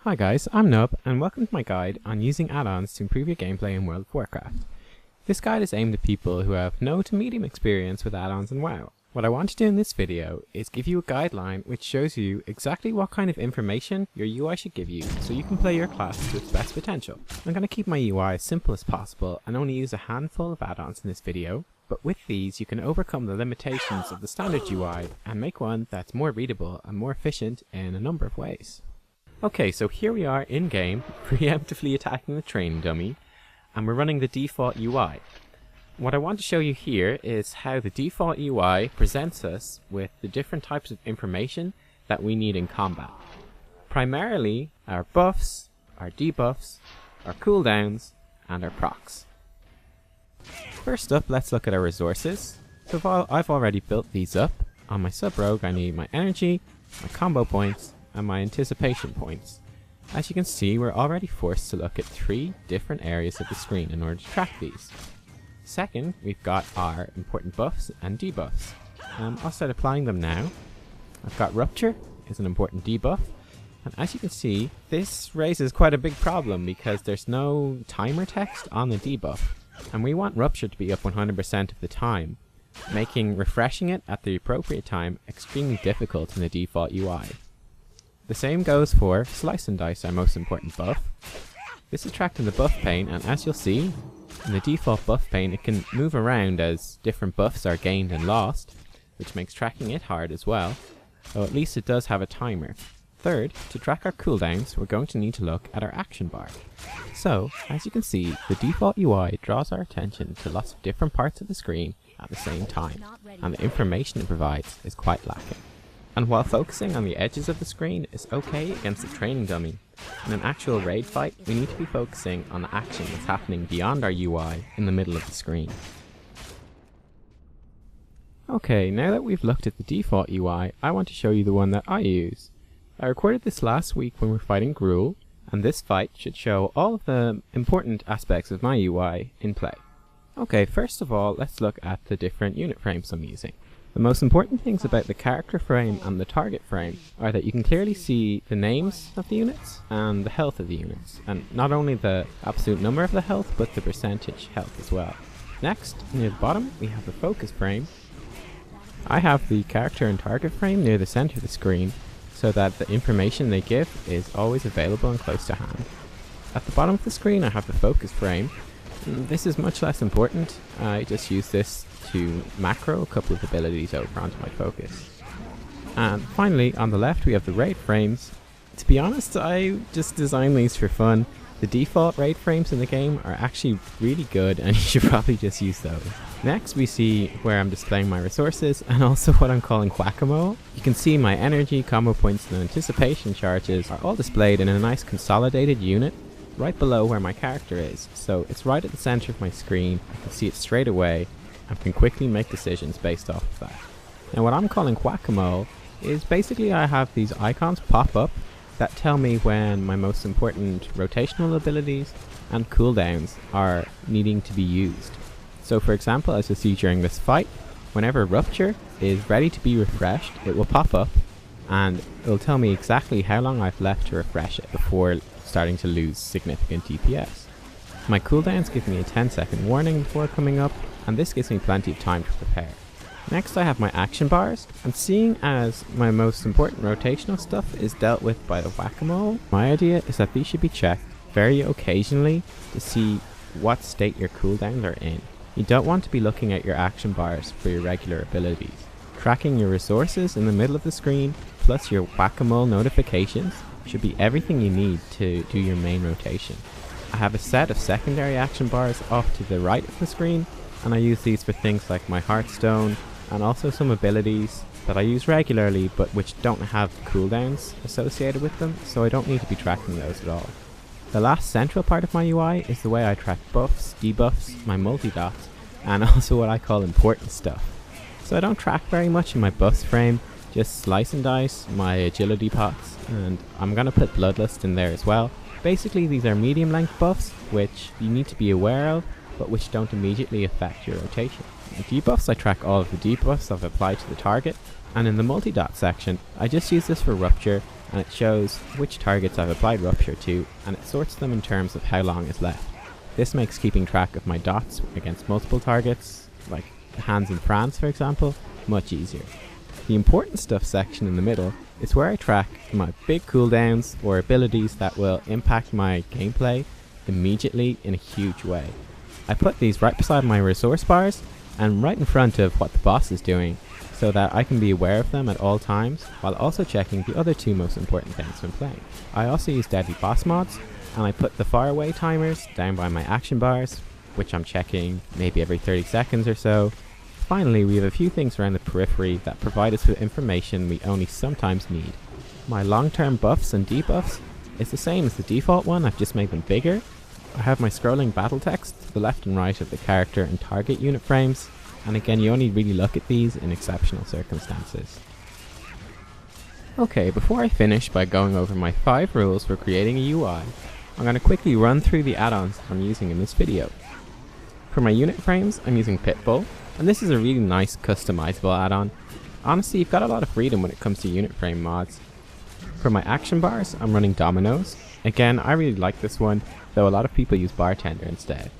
Hi guys, I'm Nub and welcome to my guide on using add-ons to improve your gameplay in World of Warcraft. This guide is aimed at people who have no to medium experience with add-ons in WoW. What I want to do in this video is give you a guideline which shows you exactly what kind of information your UI should give you so you can play your class to its best potential. I'm going to keep my UI as simple as possible and only use a handful of add-ons in this video, but with these you can overcome the limitations of the standard UI and make one that's more readable and more efficient in a number of ways. Okay, so here we are in-game, preemptively attacking the training dummy, and we're running the default UI. What I want to show you here is how the default UI presents us with the different types of information that we need in combat. Primarily, our buffs, our debuffs, our cooldowns, and our procs. First up, let's look at our resources. So I've already built these up. On my sub-rogue, I need my energy, my combo points, and my anticipation points. As you can see, we're already forced to look at 3 different areas of the screen in order to track these. Second, we've got our important buffs and debuffs. I'll start applying them now. I've got Rupture is an important debuff, and as you can see, this raises quite a big problem because there's no timer text on the debuff, and we want Rupture to be up 100% of the time, making refreshing it at the appropriate time extremely difficult in the default UI. The same goes for Slice and Dice, our most important buff. This is tracked in the buff pane, and as you'll see, in the default buff pane it can move around as different buffs are gained and lost, which makes tracking it hard as well, though at least it does have a timer. Third, to track our cooldowns, we're going to need to look at our action bar. So, as you can see, the default UI draws our attention to lots of different parts of the screen at the same time, and the information it provides is quite lacking. And while focusing on the edges of the screen is okay against a training dummy, in an actual raid fight we need to be focusing on the action that's happening beyond our UI in the middle of the screen. Okay, now that we've looked at the default UI, I want to show you the one that I use. I recorded this last week when we were fighting Gruul, and this fight should show all of the important aspects of my UI in play. Okay, first of all, let's look at the different unit frames I'm using. The most important things about the character frame and the target frame are that you can clearly see the names of the units and the health of the units, and not only the absolute number of the health, but the percentage health as well. Next, near the bottom, we have the focus frame. I have the character and target frame near the center of the screen, so that the information they give is always available and close to hand. At the bottom of the screen, I have the focus frame. This is much less important. I just use this to macro a couple of abilities over onto my focus. And finally, on the left we have the raid frames. To be honest, I just designed these for fun. The default raid frames in the game are actually really good and you should probably just use those. Next we see where I'm displaying my resources and also what I'm calling Whackamole. You can see my energy, combo points and anticipation charges are all displayed in a nice consolidated unit right below where my character is. So it's right at the center of my screen, I can see it straight away and can quickly make decisions based off of that. Now what I'm calling Whackamole is basically I have these icons pop up that tell me when my most important rotational abilities and cooldowns are needing to be used. So for example, as you'll see during this fight, whenever Rupture is ready to be refreshed, it will pop up and it'll tell me exactly how long I've left to refresh it before starting to lose significant DPS. My cooldowns give me a 10-second warning before coming up, and this gives me plenty of time to prepare. Next I have my action bars, and seeing as my most important rotational stuff is dealt with by the Whackamole, my idea is that these should be checked very occasionally to see what state your cooldowns are in. You don't want to be looking at your action bars for your regular abilities. Tracking your resources in the middle of the screen, plus your Whackamole notifications, should be everything you need to do your main rotation. I have a set of secondary action bars off to the right of the screen, and I use these for things like my Hearthstone and also some abilities that I use regularly but which don't have cooldowns associated with them, so I don't need to be tracking those at all. The last central part of my UI is the way I track buffs, debuffs, my multi-dots, and also what I call important stuff. So I don't track very much in my buffs frame, just Slice and Dice, my agility pots, and I'm going to put Bloodlust in there as well. Basically these are medium length buffs which you need to be aware of, but which don't immediately affect your rotation. In debuffs I track all of the debuffs I've applied to the target, and in the multi-dot section I just use this for Rupture and it shows which targets I've applied Rupture to, and it sorts them in terms of how long is left. This makes keeping track of my dots against multiple targets, like hands in France for example, much easier. The important stuff section in the middle is where I track my big cooldowns or abilities that will impact my gameplay immediately in a huge way. I put these right beside my resource bars and right in front of what the boss is doing, so that I can be aware of them at all times, while also checking the other two most important things when playing. I also use deadly boss mods, and I put the far away timers down by my action bars, which I'm checking maybe every 30 seconds or so. Finally, we have a few things around the periphery that provide us with information we only sometimes need. My long-term buffs and debuffs is the same as the default one, I've just made them bigger. I have my scrolling battle text to the left and right of the character and target unit frames, and again you only really look at these in exceptional circumstances. Okay, before I finish by going over my 5 rules for creating a UI, I'm going to quickly run through the add-ons I'm using in this video. For my unit frames, I'm using Pitbull, and this is a really nice customizable add-on. Honestly, you've got a lot of freedom when it comes to unit frame mods. For my action bars, I'm running Dominos. Again, I really like this one, though a lot of people use Bartender instead.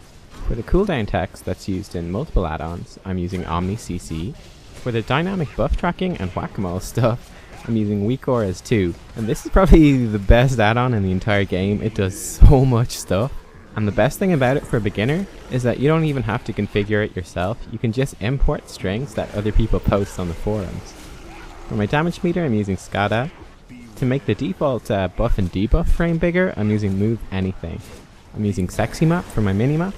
For the cooldown text that's used in multiple add-ons, I'm using OmniCC. For the dynamic buff tracking and Whackamole stuff, I'm using WeakAuras too, and this is probably the best add-on in the entire game. It does so much stuff, and the best thing about it for a beginner is that you don't even have to configure it yourself. You can just import strings that other people post on the forums. For my damage meter, I'm using Skada. To make the default buff and debuff frame bigger, I'm using MoveAnything. I'm using SexyMap for my minimap,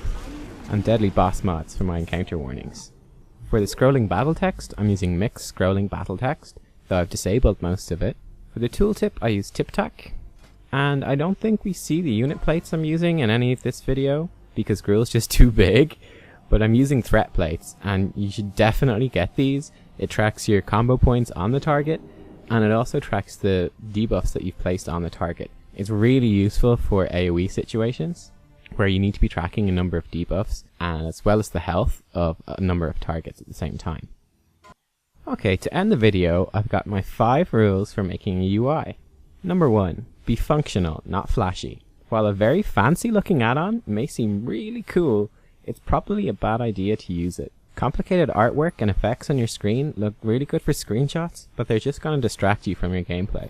and deadly boss mods for my encounter warnings. For the scrolling battle text, I'm using mixed scrolling battle text, though I've disabled most of it. For the tooltip, I use TipTac, and I don't think we see the unit plates I'm using in any of this video, because Gruul's just too big, but I'm using threat plates, and you should definitely get these. It tracks your combo points on the target, and it also tracks the debuffs that you've placed on the target. It's really useful for AoE situations, where you need to be tracking a number of debuffs, and as well as the health of a number of targets at the same time. Okay, to end the video, I've got my 5 rules for making a UI. Number 1, be functional, not flashy. While a very fancy looking add-on may seem really cool, it's probably a bad idea to use it. Complicated artwork and effects on your screen look really good for screenshots, but they're just going to distract you from your gameplay.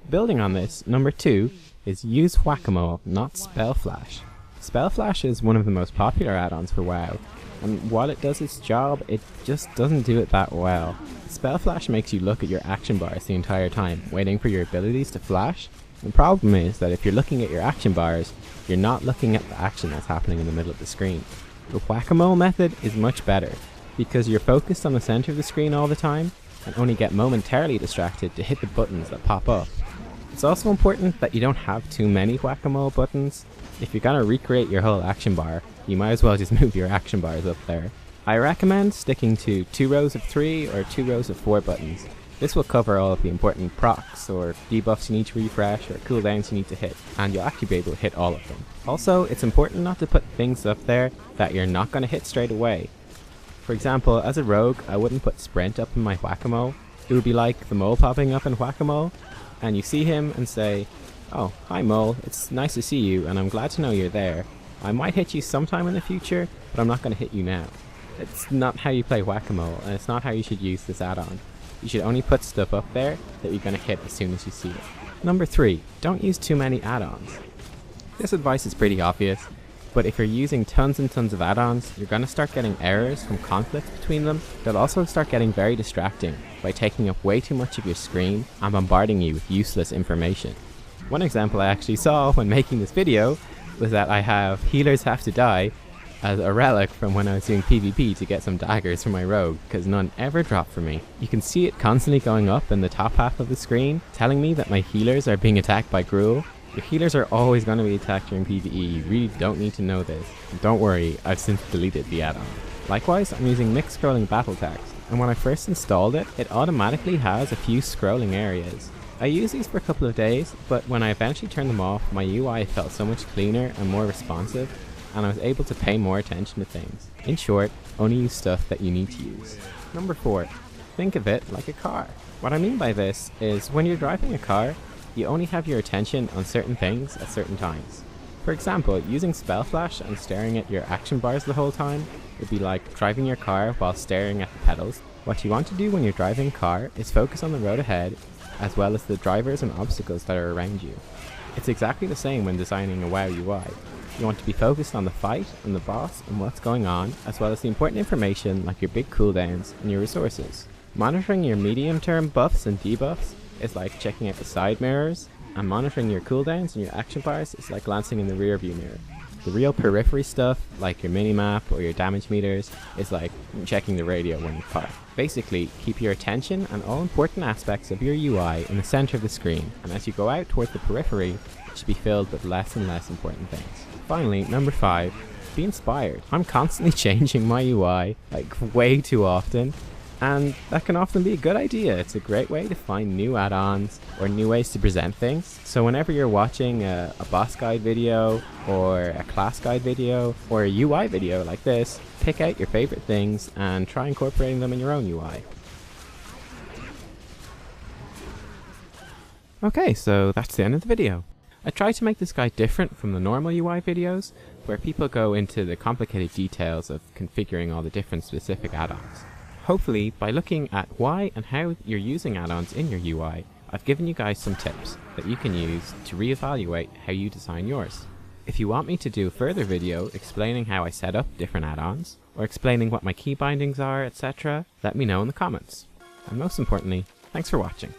Building on this, number 2 is use Whackamole, not Spell Flash. Spell Flash is one of the most popular add-ons for WoW, and while it does its job, it just doesn't do it that well. Spell Flash makes you look at your action bars the entire time, waiting for your abilities to flash. The problem is that if you're looking at your action bars, you're not looking at the action that's happening in the middle of the screen. The Whack-A-Mole method is much better, because you're focused on the center of the screen all the time, and only get momentarily distracted to hit the buttons that pop up. It's also important that you don't have too many Whack-A-Mole buttons. If you're gonna recreate your whole action bar, you might as well just move your action bars up there. I recommend sticking to 2 rows of 3 or 2 rows of 4 buttons. This will cover all of the important procs or debuffs you need to refresh or cooldowns you need to hit, and you'll actually be able to hit all of them. Also, it's important not to put things up there that you're not going to hit straight away. For example, as a rogue, I wouldn't put sprint up in my Whack-A-Mole. It would be like the mole popping up in Whack-A-Mole, and you see him and say, "Oh, hi mole, it's nice to see you and I'm glad to know you're there. I might hit you sometime in the future, but I'm not going to hit you now." It's not how you play Whack-A-Mole, and it's not how you should use this add-on. You should only put stuff up there that you're going to hit as soon as you see it. Number 3, don't use too many add-ons. This advice is pretty obvious, but if you're using tons and tons of add-ons, you're going to start getting errors from conflicts between them. They'll also start getting very distracting by taking up way too much of your screen and bombarding you with useless information. One example I actually saw when making this video was that I have Healers Have to Die as a relic from when I was doing PvP to get some daggers for my rogue, because none ever dropped for me. You can see it constantly going up in the top half of the screen, telling me that my healers are being attacked by Gruul. Your healers are always going to be attacked during PvE, you really don't need to know this. Don't worry, I've since deleted the add-on. Likewise, I'm using mixed scrolling battle text, and when I first installed it, it automatically has a few scrolling areas. I used these for a couple of days, but when I eventually turned them off, my UI felt so much cleaner and more responsive, and I was able to pay more attention to things. In short, only use stuff that you need to use. Number 4, think of it like a car. What I mean by this is when you're driving a car, you only have your attention on certain things at certain times. For example, using Spell Flash and staring at your action bars the whole time would be like driving your car while staring at the pedals. What you want to do when you're driving a car is focus on the road ahead, as well as the drivers and obstacles that are around you. It's exactly the same when designing a WoW UI. You want to be focused on the fight and the boss and what's going on, as well as the important information like your big cooldowns and your resources. Monitoring your medium-term buffs and debuffs is like checking out the side mirrors, and monitoring your cooldowns and your action bars is like glancing in the rear view mirror. The real periphery stuff, like your minimap or your damage meters, is like checking the radio when you fire. Basically, keep your attention and all important aspects of your UI in the center of the screen, and as you go out towards the periphery, it should be filled with less and less important things. Finally, number 5, be inspired. I'm constantly changing my UI, like way too often, and that can often be a good idea. It's a great way to find new add-ons or new ways to present things. So whenever you're watching a boss guide video or a class guide video or a UI video like this, pick out your favorite things and try incorporating them in your own UI. Okay, so that's the end of the video. I tried to make this guide different from the normal UI videos, where people go into the complicated details of configuring all the different specific add-ons. Hopefully, by looking at why and how you're using add-ons in your UI, I've given you guys some tips that you can use to reevaluate how you design yours. If you want me to do a further video explaining how I set up different add-ons, or explaining what my key bindings are, etc., let me know in the comments. And most importantly, thanks for watching.